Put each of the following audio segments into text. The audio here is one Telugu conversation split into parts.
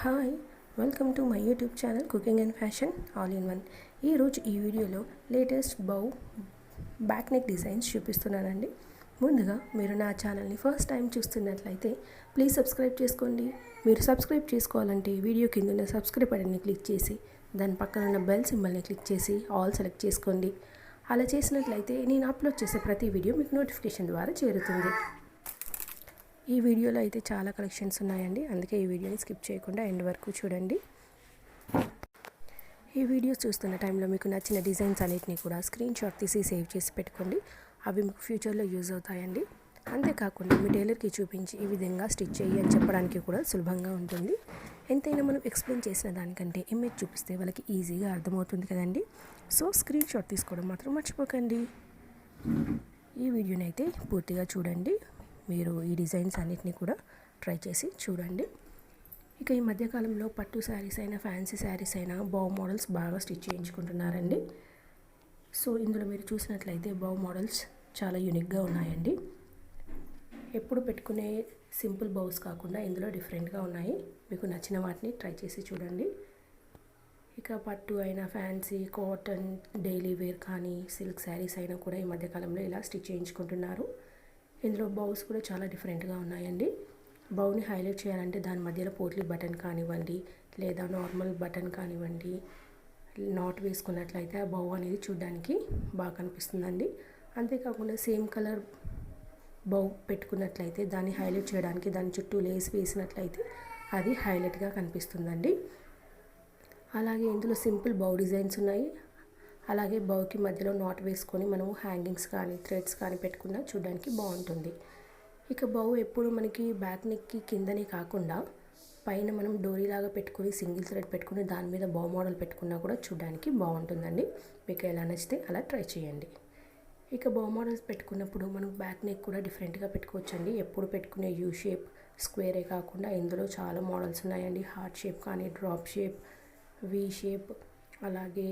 Hi, welcome to my YouTube channel cooking and fashion all in one. ఈరోజు ఈ వీడియోలో లేటెస్ట్ బ్యాక్ నెక్ డిజైన్స్ చూపిస్తున్నానండి. ముందుగా మీరు నా ఛానల్ని ఫస్ట్ టైం చూస్తున్నట్లయితే ప్లీజ్ సబ్స్క్రైబ్ చేసుకోండి. మీరు సబ్స్క్రైబ్ చేసుకోవాలంటే వీడియో కింద ఉన్న సబ్స్క్రైబ్ బటన్ని క్లిక్ చేసి దాని పక్కన ఉన్న బెల్ సింబల్ని క్లిక్ చేసి ఆల్ సెలెక్ట్ చేసుకోండి. అలా చేసినట్లయితే నేను అప్లోడ్ చేసే ప్రతి వీడియో మీకు నోటిఫికేషన్ ద్వారా చేరుతుంది. ఈ వీడియోలో అయితే చాలా కలెక్షన్స్ ఉన్నాయండి, అందుకే ఈ వీడియోని స్కిప్ చేయకుండా ఎండ్ వరకు చూడండి. ఈ వీడియో చూస్తున్న టైంలో మీకు నచ్చిన డిజైన్స్ అన్నిటిని కూడా స్క్రీన్ షాట్ తీసి సేవ్ చేసి పెట్టుకోండి. అవి మీకు ఫ్యూచర్లో యూజ్ అవుతాయండి. అంతేకాకుండా మీ టైలర్కి చూపించి ఈ విధంగా స్టిచ్ చేయి అని చెప్పడానికి కూడా సులభంగా ఉంటుంది. ఎంతైనా మనం ఎక్స్ప్లెయిన్ చేసిన దానికంటే ఇమేజ్ చూపిస్తే వాళ్ళకి ఈజీగా అర్థమవుతుంది కదండి. సో స్క్రీన్ షాట్ తీసుకోవడం మాత్రం మర్చిపోకండి. ఈ వీడియోని అయితే పూర్తిగా చూడండి. మీరు ఈ డిజైన్స్ అన్నిటిని కూడా ట్రై చేసి చూడండి. ఇక ఈ మధ్యకాలంలో పట్టు శారీస్ అయినా ఫ్యాన్సీ శారీస్ అయినా మోడల్స్ బాగా స్టిచ్ చేయించుకుంటున్నారండి. సో ఇందులో మీరు చూసినట్లయితే మోడల్స్ చాలా యూనిక్గా ఉన్నాయండి. ఎప్పుడు పెట్టుకునే సింపుల్ బౌస్ కాకుండా ఇందులో డిఫరెంట్గా ఉన్నాయి. మీకు నచ్చిన వాటిని ట్రై చేసి చూడండి. ఇక పట్టు అయినా ఫ్యాన్సీ కాటన్ డైలీ వేర్ కానీ సిల్క్ శారీస్ అయినా కూడా ఈ మధ్యకాలంలో ఇలా స్టిచ్ చేయించుకుంటున్నారు. ఇందులో బౌస్ కూడా చాలా డిఫరెంట్గా ఉన్నాయండి. బౌని హైలైట్ చేయాలంటే దాని మధ్యలో పోట్లీ బటన్ కానివ్వండి, లేదా నార్మల్ బటన్ కానివ్వండి, నాట్ వేసుకున్నట్లయితే ఆ బౌ అనేది చూడడానికి బాగా కనిపిస్తుందండి. అంతేకాకుండా సేమ్ కలర్ బౌ పెట్టుకున్నట్లయితే దాన్ని హైలైట్ చేయడానికి దాని చుట్టూ లేస్ వేసినట్లయితే అది హైలైట్గా కనిపిస్తుందండి. అలాగే ఇందులో సింపుల్ బౌ డిజైన్స్ ఉన్నాయి. అలాగే బౌకి మధ్యలో నాట్ వేసుకొని మనము హ్యాంగింగ్స్ కానీ థ్రెడ్స్ కానీ పెట్టుకున్నా చూడడానికి బాగుంటుంది. ఇక బౌ ఎప్పుడు మనకి బ్యాక్ నెక్కి కిందనే కాకుండా పైన మనం డోరీలాగా పెట్టుకొని సింగిల్ థ్రెడ్ పెట్టుకుని దాని మీద బౌ మోడల్ పెట్టుకున్నా కూడా చూడడానికి బాగుంటుందండి. మీకు ఎలా నచ్చితే అలా ట్రై చేయండి. ఇక బౌ మోడల్స్ పెట్టుకున్నప్పుడు మనం బ్యాక్ నెక్ కూడా డిఫరెంట్గా పెట్టుకోవచ్చండి. ఎప్పుడు పెట్టుకునే యూ షేప్ స్క్వేరే కాకుండా ఇందులో చాలా మోడల్స్ ఉన్నాయండి. హార్ట్ షేప్ కానీ డ్రాప్ షేప్, వీ షేప్, అలాగే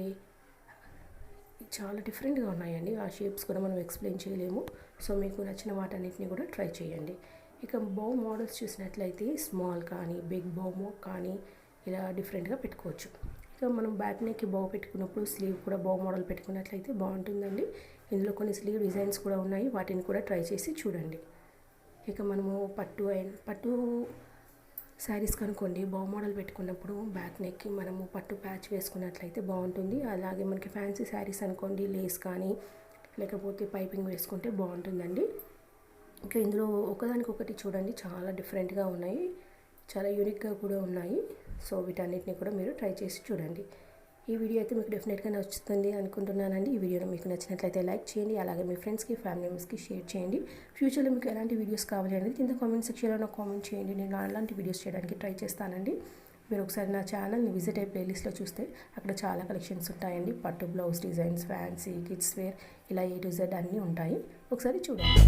చాలా డిఫరెంట్గా ఉన్నాయండి. ఆ షేప్స్ కూడా మనం ఎక్స్ప్లెయిన్ చేయలేము. సో మీకు నచ్చిన వాటన్నిటిని కూడా ట్రై చేయండి. ఇక బౌ మోడల్స్ చూసినట్లయితే స్మాల్ కానీ బిగ్ బౌ కానీ ఇలా డిఫరెంట్గా పెట్టుకోవచ్చు. ఇక మనం బ్యాక్ నెక్కి బౌ పెట్టుకున్నప్పుడు స్లీవ్ కూడా బౌ మోడల్ పెట్టుకున్నట్లయితే బాగుంటుందండి. ఇందులో కొన్ని స్లీవ్ డిజైన్స్ కూడా ఉన్నాయి, వాటిని కూడా ట్రై చేసి చూడండి. ఇక మనము పట్టు శారీస్ కనుకోండి బౌ మోడల్ పెట్టుకున్నప్పుడు బ్యాక్ నెక్కి మనము పట్టు ప్యాచ్ వేసుకున్నట్లయితే బాగుంటుంది. అలాగే మనకి ఫ్యాన్సీ శారీస్ అనుకోండి లేస్ కానీ లేకపోతే పైపింగ్ వేసుకుంటే బాగుంటుందండి. ఇంకా ఇందులో ఒకదానికొకటి చూడండి చాలా డిఫరెంట్గా ఉన్నాయి, చాలా యూనిక్గా కూడా ఉన్నాయి. సో వీటన్నిటిని కూడా మీరు ట్రై చేసి చూడండి. ఈ వీడియో అయితే మీకు డెఫినెట్గా నచ్చుతుంది అనుకుంటున్నానండి. ఈ వీడియోలో మీకు నచ్చినట్లయితే లైక్ చేయండి. అలాగే మీ ఫ్రెండ్స్కి ఫ్యామిలీ మెంబర్స్కి షేర్ చేయండి. ఫ్యూచర్లో మీకు ఎలాంటి వీడియోస్ కావాలి అనేది కింద కామెంట్ సెక్షన్లో నాకు కామెంట్ చేయండి. నేను అలాంటి వీడియోస్ చేయడానికి ట్రై చేస్తానండి. మీరు ఒకసారి నా ఛానల్ని విజిట్ అయ్యే ప్లేలిస్ట్లో చూస్తే అక్కడ చాలా కలెక్షన్స్ ఉంటాయండి. పట్టు blouse designs, fancy, kids wear ఇలా A to Z అన్నీ ఉంటాయి. ఒకసారి చూడండి.